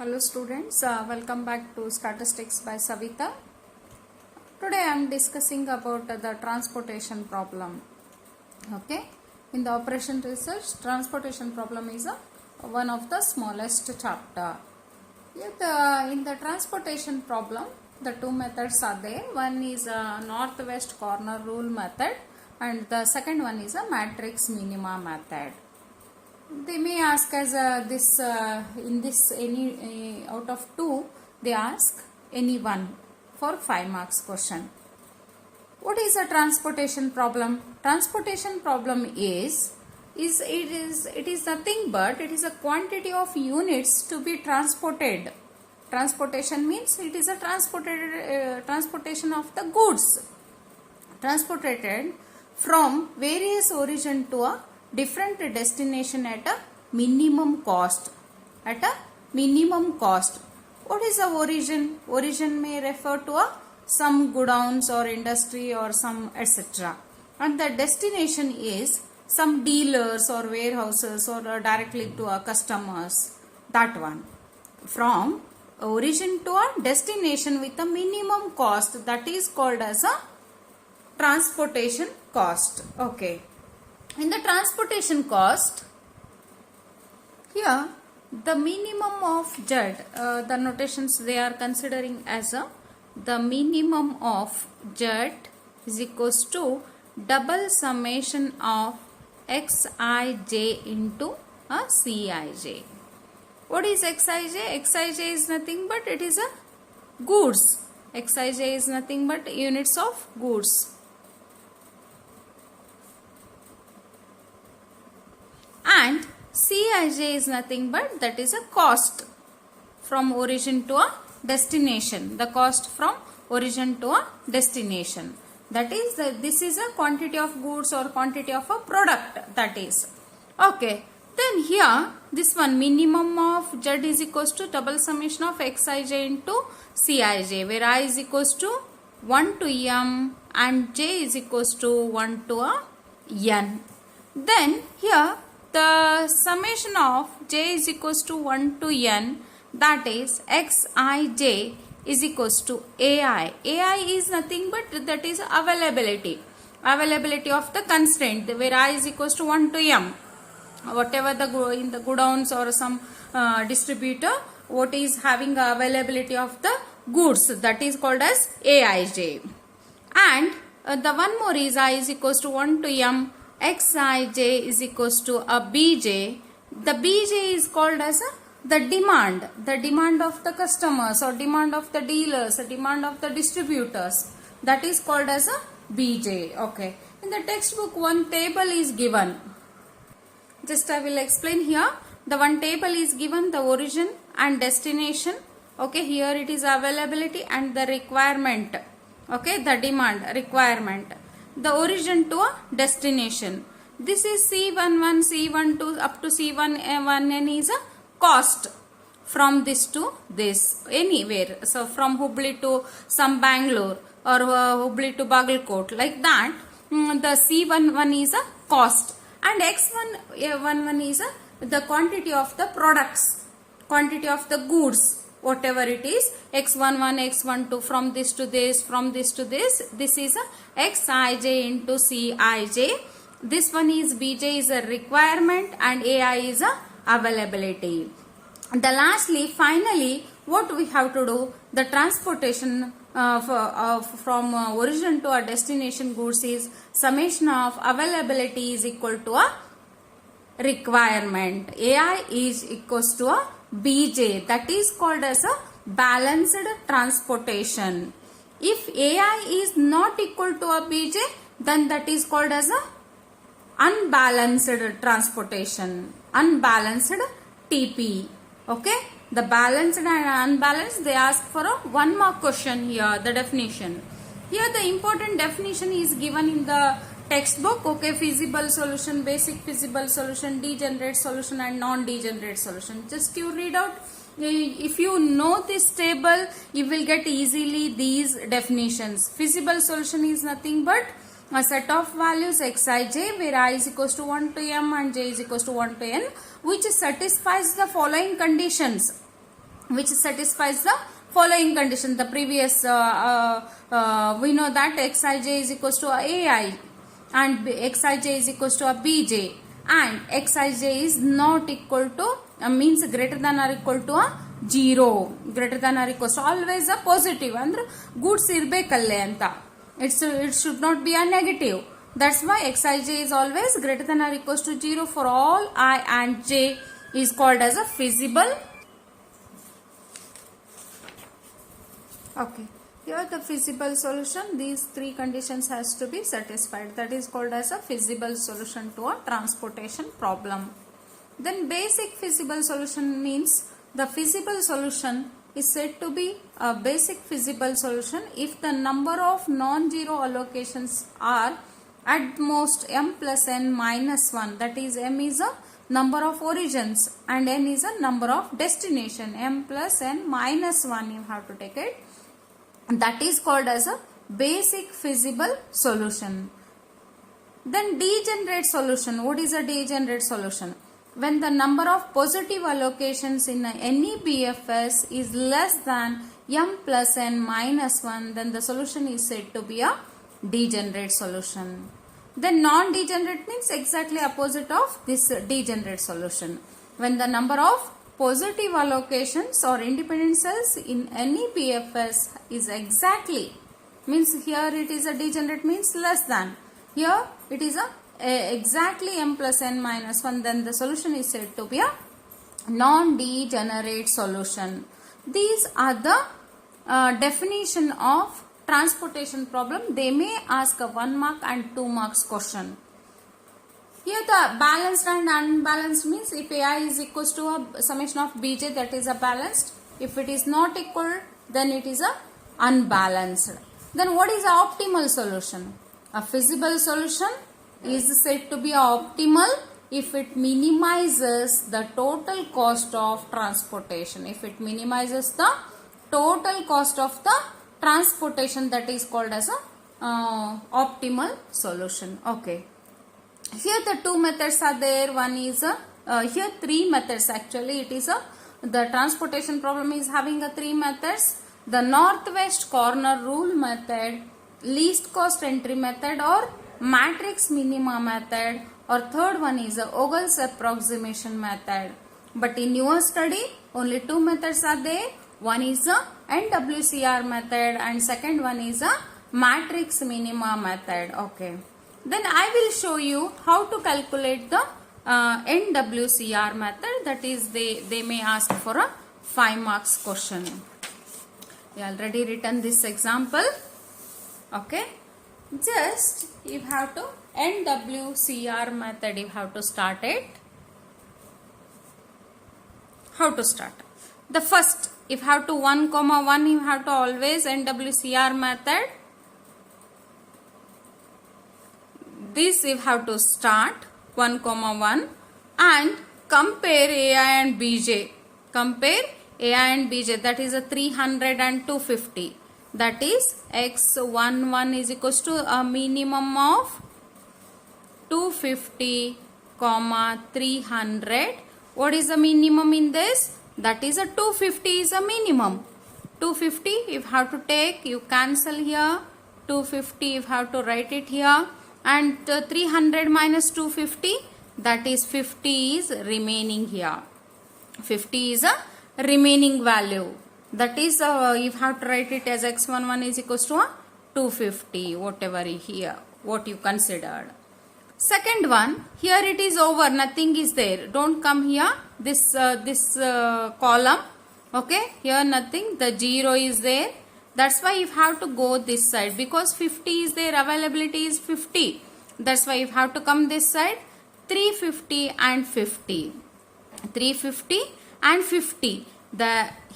Hello students, welcome back to Statistics by Savita. Today I am discussing about the transportation problem. Okay, in the operation research, transportation problem is one of the smallest chapter. Yet, in the transportation problem, the two methods are there. One is a northwest corner rule method and the second one is a matrix minima method. They may ask as in this any out of two they ask any one for 5 marks question. What is a transportation problem? Transportation problem is nothing but it is a quantity of units to be transported. Transportation means it is a transportation of the goods transported from various origin to a different destination at a minimum cost. At a minimum cost. What is the origin? Origin may refer to some godowns or industry or some etc. And the destination is some dealers or warehouses or directly to our customers. That one. From origin to a destination with a minimum cost, that is called as a transportation cost. Okay. In the transportation cost, here the minimum of Z, the notations they are considering as the minimum of Z is equals to double summation of Xij into a Cij. What is Xij? Xij is nothing but it is a goods. Xij is nothing but units of goods. And Cij is nothing but that is a cost from origin to a destination. The cost from origin to a destination. That is, this is a quantity of goods or quantity of a product, that is. Okay. Then here, this one minimum of Z is equals to double summation of Xij into Cij, where I is equals to 1 to m and j is equals to 1 to a n. Then here, the summation of j is equals to 1 to n, that is Xij is equals to ai. Ai is nothing but that is availability. Availability of the constraint where I is equals to 1 to m. Whatever in the godowns or some distributor, what is having availability of the goods, that is called as Aij. And the one more is I is equals to 1 to m. Xij is equals to a Bj. The Bj is called as the demand of the customers or demand of the dealers, or demand of the distributors. That is called as a Bj. Okay. In the textbook, one table is given. Just I will explain here. The one table is given the origin and destination. Okay. Here it is availability and the requirement. Okay. The demand, requirement. The origin to a destination. This is C11, C12 up to C1N is a cost from this to this, anywhere. So from Hubli to some Bangalore or Hubli to Bagalkot, like that. The C11 is a cost and X11 is the quantity of the products, quantity of the goods. Whatever it is, X11, X12 from this to this, from this to this, this is a Xij into Cij. This one is Bj is a requirement and Ai is a availability. The finally, what we have to do, the transportation from origin to a destination goods is summation of availability is equal to a requirement. Ai is equals to a Bj, that is called as a balanced transportation. If Ai is not equal to a Bj, then that is called as a unbalanced transportation, unbalanced TP. Okay, the balanced and unbalanced, they ask for a 1 mark question here, the definition. Here the important definition is given in the textbook. Okay, feasible solution, basic feasible solution, degenerate solution and non-degenerate solution. Just you read out. If you know this table, you will get easily these definitions. Feasible solution is nothing but a set of values Xij where I is equals to 1 to m and j is equals to 1 to n, which satisfies the following conditions. which satisfies the following condition. The previous we know that xij is equals to a ai and xij is equals to a bj, and xij is not equal to means greater than or equal to a 0, greater than or equals to always a positive ಅಂದ್ರೆ goods ಇರಬೇಕಲ್ಲೇ ಅಂತ. It should not be a negative. That's why xij is always greater than or equals to 0 for all I and j is called as a feasible. Okay, here the feasible solution, these three conditions has to be satisfied. That is called as a feasible solution to a transportation problem. Then basic feasible solution means the feasible solution is said to be a basic feasible solution if the number of non-zero allocations are at most m plus n minus 1. That is, m is a number of origins and n is a number of destination. M plus n minus 1 you have to take it. That is called as a basic feasible solution. Then degenerate solution. What is a degenerate solution? When the number of positive allocations in any BFS is less than m plus n minus 1, then the solution is said to be a degenerate solution. Then non-degenerate means exactly opposite of this degenerate solution. When the number of positive allocations or independent cells in any BFS is exactly, means here it is a degenerate means less than, here it is a exactly m plus n minus 1, then the solution is said to be a non-degenerate solution. These are the definition of transportation problem. They may ask a 1 mark and 2 marks question. Here the balanced and unbalanced means if ai is equals to a summation of bj, that is a balanced. If it is not equal, then it is a unbalanced. Then what is the optimal solution? A feasible solution is said to be optimal if it minimizes the total cost of transportation. If it minimizes the total cost of the transportation, that is called as a optimal solution. Okay. Here the two methods are there. One is here three methods actually. It is the transportation problem is having a three methods. The northwest corner rule method, least cost entry method, or matrix minima method, or third one is a Ogle's approximation method. But in your study only two methods are there. One is a NWCR method and second one is a matrix minima method. Okay. Then I will show you how to calculate the NWCR method. That is, they may ask for a 5 marks question. You already written this example. Okay. Just you have to NWCR method, you have to start it. How to start? The first, if you have to 1 comma 1, you have to always NWCR method. This you have to start 1 comma 1 and compare AI and BJ. Compare AI and BJ, that is a 300 and 250. That is x11 is equals to a minimum of 250 comma 300. What is the minimum in this? That is a 250 is a minimum. 250 if have to take, you cancel here. 250 if have to write it here. And 300 minus 250, that is 50 is remaining here. 50 is a remaining value. That is you have to write it as x11 is equals to a 250, whatever here, what you considered. Second one, here it is over, nothing is there. Don't come here, this column. Okay, here nothing, the 0 is there. That's why you have to go this side because 50 is there, availability is 50. That's why you have to come this side. 350 and 50. 350 and 50.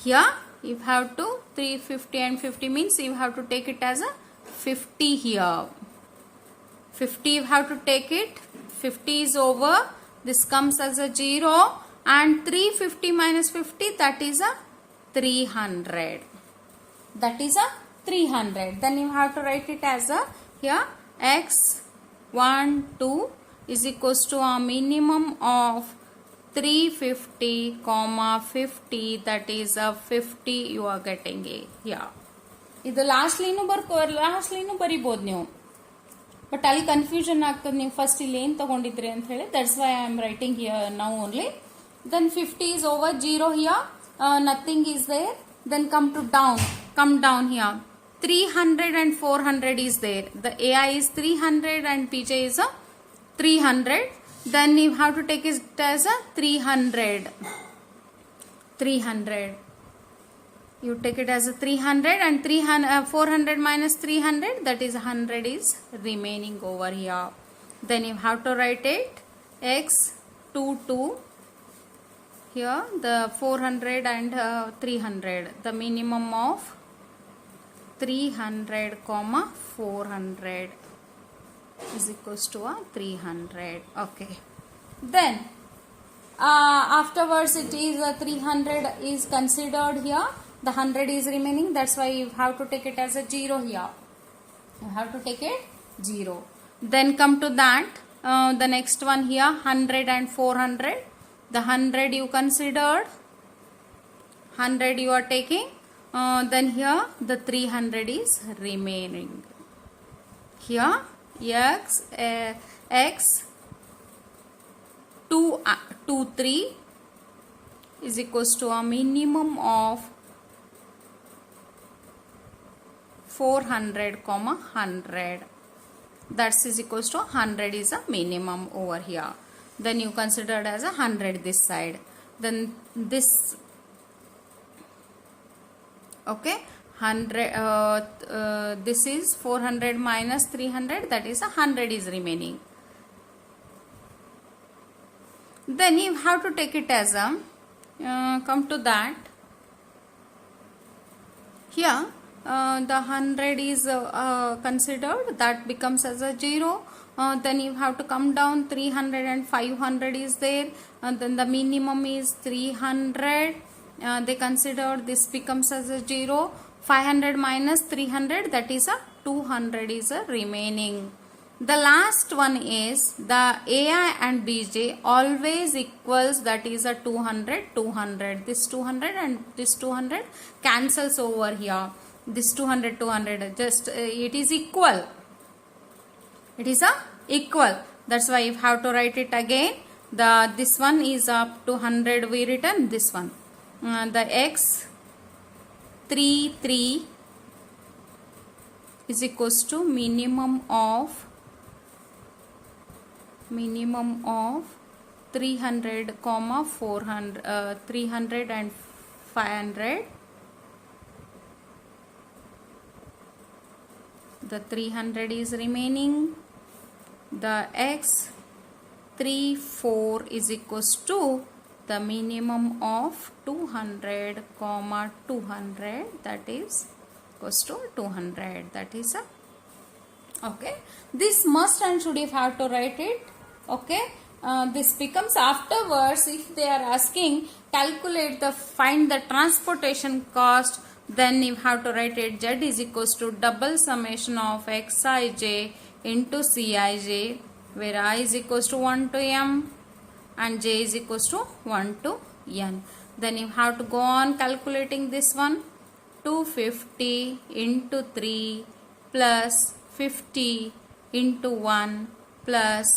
Here you have to 350 and 50 means you have to take it as a 50 here. 50 you have to take it. 50 is over. This comes as a 0 and 350 minus 50, that is a 300. That is a 300. Then you have to write it as a here x12 is equals to a minimum of 350 comma 50, that is a 50 you are getting a here. ಇದು last line ಬರಿಬೋದು ನೀವು, but ಅಲ್ಲಿ confusion ಆಗ್ತದೆ. ನೀವು first ಇಲ್ಲಿ ಏನ್ ತಗೊಂಡಿದ್ರಿ ಅಂತ ಹೇಳಿ, that's why I am writing here now only. Then 50 is over 0 here, nothing is there. Then come down here. 300 and 400 is there. The AI is 300 and PJ is a 300. Then you have to take it as a 300. You take it as a 300 and 400 minus 300, that is 100 is remaining over here. Then you have to write it x 2 here, the 400 and 300, the minimum of 300 comma 400 is equals to a 300. Okay, then afterwards it is 300 is considered here, the 100 is remaining, that's why you have to take it as a 0 here. You have to take it 0. Then come to that, the next one here, 100 and 400. The 100 you considered, 100 you are taking, then here the 300 is remaining. Here x 2 3 is equals to a minimum of 400 comma 100. That is equals to 100 is a minimum over here. Then you consider as a 100 this side. Then this, okay, 100 this is 400 minus 300, that is a 100 is remaining. Then you have to take it as a come to that here, the 100 is considered, that becomes as a 0. Then you have to come down, 300 and 500 is there, then the minimum is 300. They considered, this becomes as a 0. 500 minus 300, that is a 200 is a remaining. The last one is the AI and BJ always equals, that is a 200. This 200 and this 200 cancels over here. This 200 just it is equal. It is a equal. That's why you have to write it again. This one is up to 100 we written, this one. The x 3 is equals to minimum of 300 comma 400 300 and 500. The 300 is remaining. The x 4 is equals to the minimum of 200 comma 200, that is equals to 200. That is a, okay, this must and should you have to write it. Okay, this becomes afterwards, if they are asking calculate the find the transportation cost, then you have to write it z is equals to double summation of xij into cij, where I is equals to 1 to m and j is equals to 1 to n. Then you have to go on calculating this one. 250 into 3 plus 50 into 1 plus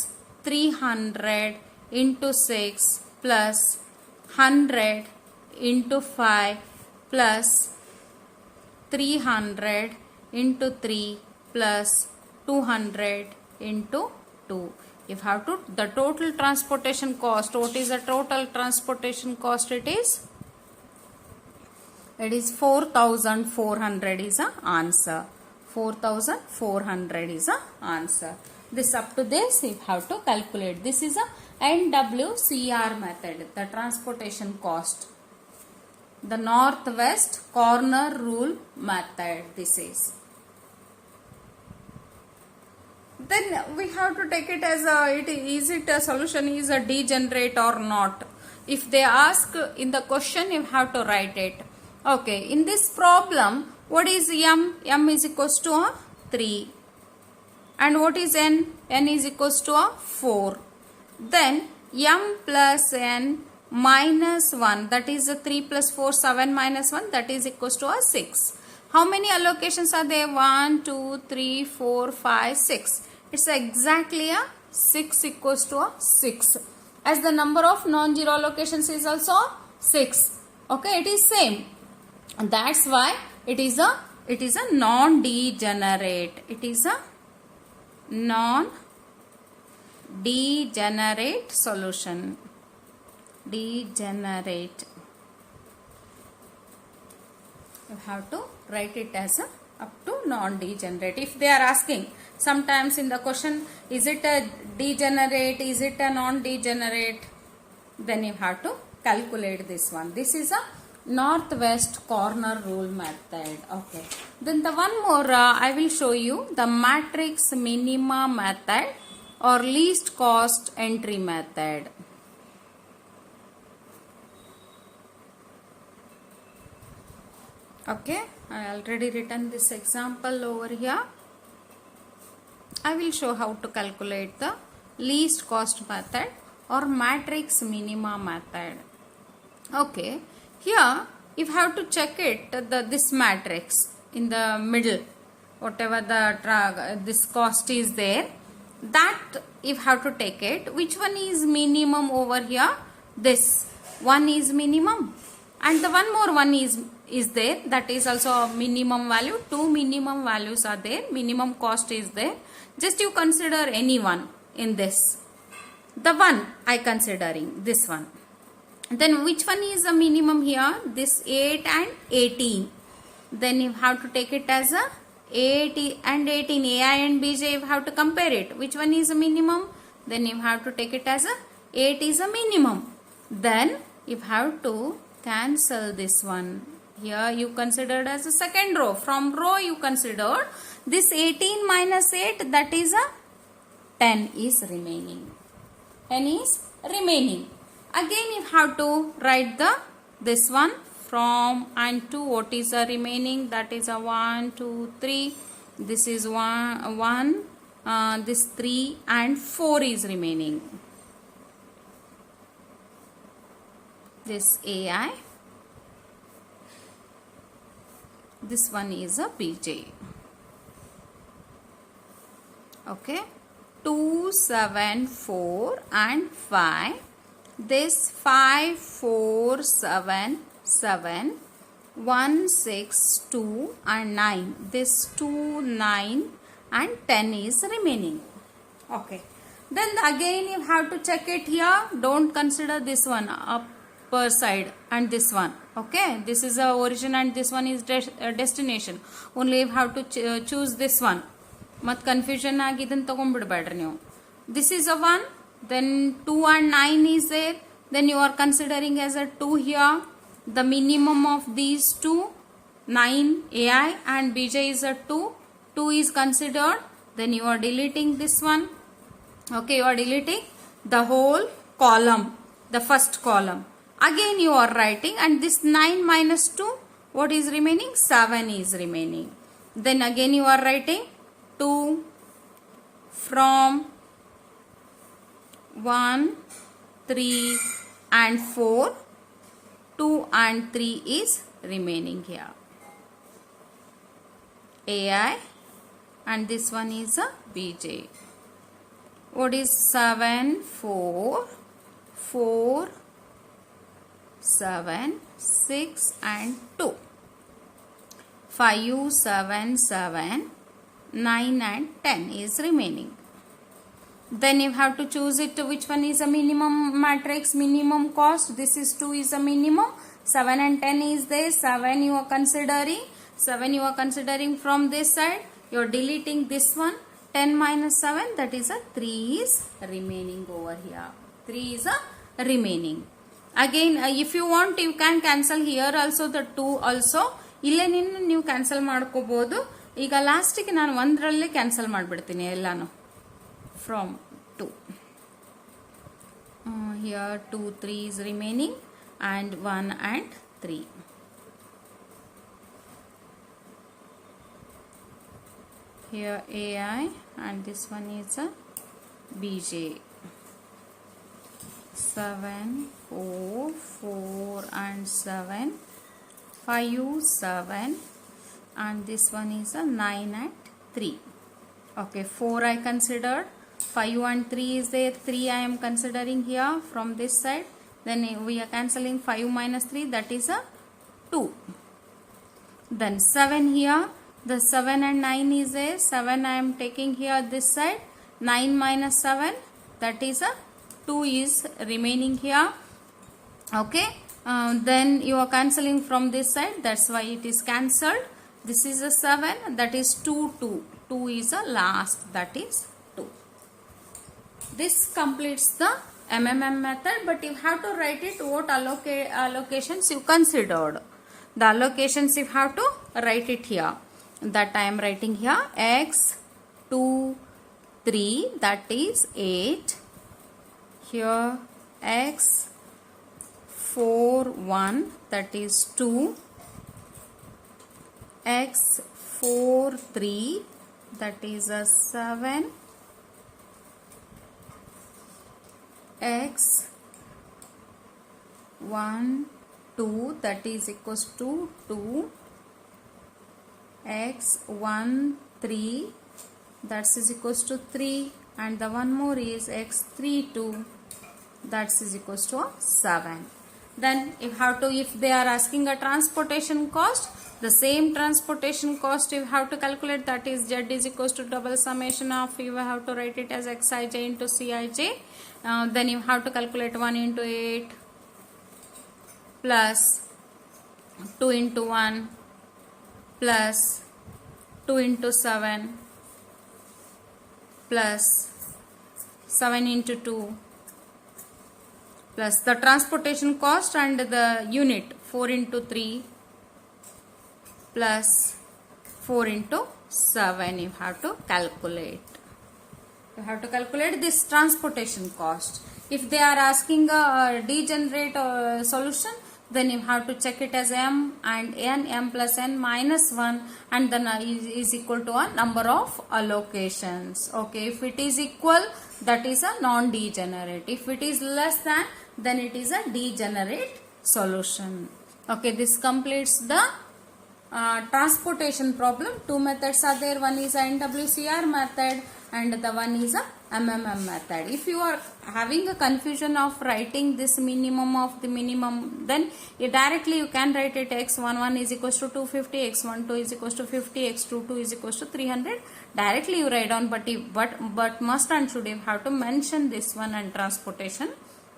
300 into 6 plus 100 into 5 plus 300 into 3 plus 200 into 2. If have to the total transportation cost, what is the total transportation cost? It is 4,400 is the answer. 4,400 is the answer. This up to this you have to calculate. This is a NWCR method, the transportation cost, the northwest corner rule method. This is. Then we have to take it as a, is it a solution is a degenerate or not? If they ask in the question, you have to write it. Okay, in this problem, what is m? M is equals to a 3. And what is n? N is equals to a 4. Then m plus n minus 1, that is 3 plus 4, 7 minus 1, that is equals to a 6. How many allocations are there? 1, 2, 3, 4, 5, 6. It's exactly a 6 equals to a 6. As the number of non-zero allocations is also 6. Okay, it is same. And that's why it is a non-degenerate. It is a non-degenerate solution. Degenerate. You have to write it as a up to non-degenerate. If they are asking sometimes in the question, is it a degenerate, is it a non-degenerate, then you have to calculate this one. This is a northwest corner rule method. Okay, then the one more I will show you, the matrix minima method or least cost entry method. Okay, I already written this example over here. I will show how to calculate the least cost method or matrix minima method. Okay, here if you have to check it, this matrix in the middle, whatever this cost is there, that if you have to take it, which one is minimum over here? This one is minimum, and the one more one is there, that is also a minimum value. Two minimum values are there, minimum cost is there. Just you consider any one in this. The one I considering this one. Then which one is the minimum here? This 8 and 18. Then you have to take it as a 8 and 18. AI and BJ, you have to compare it. Which one is a minimum? Then you have to take it as a 8 is a minimum. Then you have to cancel this one. Here you considered as a second row. From row you considered this 18 minus 8, that is a 10 is remaining. 10 is remaining. Again you have to write this one from and to what is the remaining, that is a 1, 2, 3. This is 1, this 3 and 4 is remaining. This AI. This one is a BJ. Okay. 2, 7, 4 and 5. This 5, 4, 7, 7, 1, 6, 2 and 9. This 2, 9 and 10 is remaining. Okay. Then again you have to check it here. Don't consider this one upper side and this one. Okay. This is the origin and this one is destination. Only you have to choose this one. Mat confusion ಆಗಿದನ್ನು ತಗೊಂಡ್ಬಿಡಬೇಡ್ರಿ ನೀವು. This is a 1. Then 2 and 9 is there. Then you are considering as a 2 here. The minimum of these two, 9 AI and BJ is a 2. 2 is considered. Then you are deleting this one. Okay, you are deleting the whole column, the first column. Again you are writing, and this 9 minus 2, what is remaining? 7 is remaining. Then again you are writing 2 from 1, 3 and 4. 2 and 3 is remaining here. AI and this one is a BJ. What is 7, 4, 4, 7, 6 and 2. 5, 7, 7, 9 and 10 is remaining. Then you have to choose it which one is a minimum matrix, minimum cost. This is 2 is a minimum. 7 and 10 is there. 7 you are considering. 7 you are considering from this side. You are deleting this one. 10 minus 7, that is a 3 is remaining over here. 3 is a remaining. Again if you want you can cancel here also the 2 also. ಇಲ್ಲೇ ನೀವು cancel ಮಾಡ್ಕೋಬಹುದು. ಈಗ ಲಾಸ್ಟಿಗೆ ನಾನು ಒಂದರಲ್ಲೇ cancel ಮಾಡಿಬಿಡ್ತೀನಿ ಎಲ್ಲಾನು. From 2. Here 2, 3 is remaining and 1 and 3. Here AI and this one is a BJ. 7, 4, 4 and 7, 5, 7, and this one is a 9 and 3. Okay, 4 I considered, 5 and 3 is there, 3 I am considering here from this side. Then we are cancelling 5 minus 3, that is a 2. Then 7 here, the 7 and 9 is there, 7 I am taking here this side, 9 minus 7, that is a 2 is remaining here. Okay, then you are cancelling from this side, that's why it is cancelled. This is a 7, that is 2, 2. 2 is a last, that is 2. This completes the MMM method, but you have to write it what allocations you considered. The allocations you have to write it here. That I am writing here x 2 3, that is 8. Here x 4 1, that is 2. X 4 3, that is a 7. X 1 2, that is equals to 2. X 1 3, that is equals to 3, and the one more is x 3 2, that is equals to 7. Then you have to, if they are asking a transportation cost, the same transportation cost you have to calculate, that is z is equals to double summation of, you have to write it as xij into cij. Then you have to calculate 1 into 8 plus 2 into 1 plus 2 into 7 plus 7 into 2 plus the transportation cost and the unit 4 into 3 plus 4 into 7 you have to calculate. You have to calculate this transportation cost. If they are asking a degenerate solution, then you have to check it as m and n, m plus n minus 1, and then is equal to a number of allocations. Okay, if it is equal, that is a non-degenerate. If it is less than, then it is a degenerate solution. Okay, this completes the transportation problem. Two methods are there. One is a NWCR method and the one is a MMM method. If you are having a confusion of writing this minimum of the minimum, then you can write it x11 is equals to 250, x12 is equals to 50, x22 is equals to 300. Directly you write down, but must and should you have to mention this one and transportation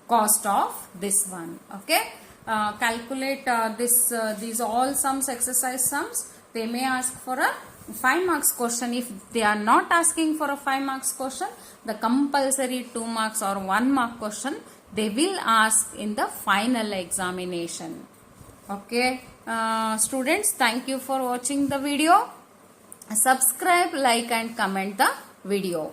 cost of this one. Okay. Calculate these all sums, exercise sums. They may ask for a 5 marks question. If they are not asking for a 5 marks question, the compulsory 2 marks or 1 mark question they will ask in the final examination. Okay, students, thank you for watching the video. Subscribe, like and comment the video.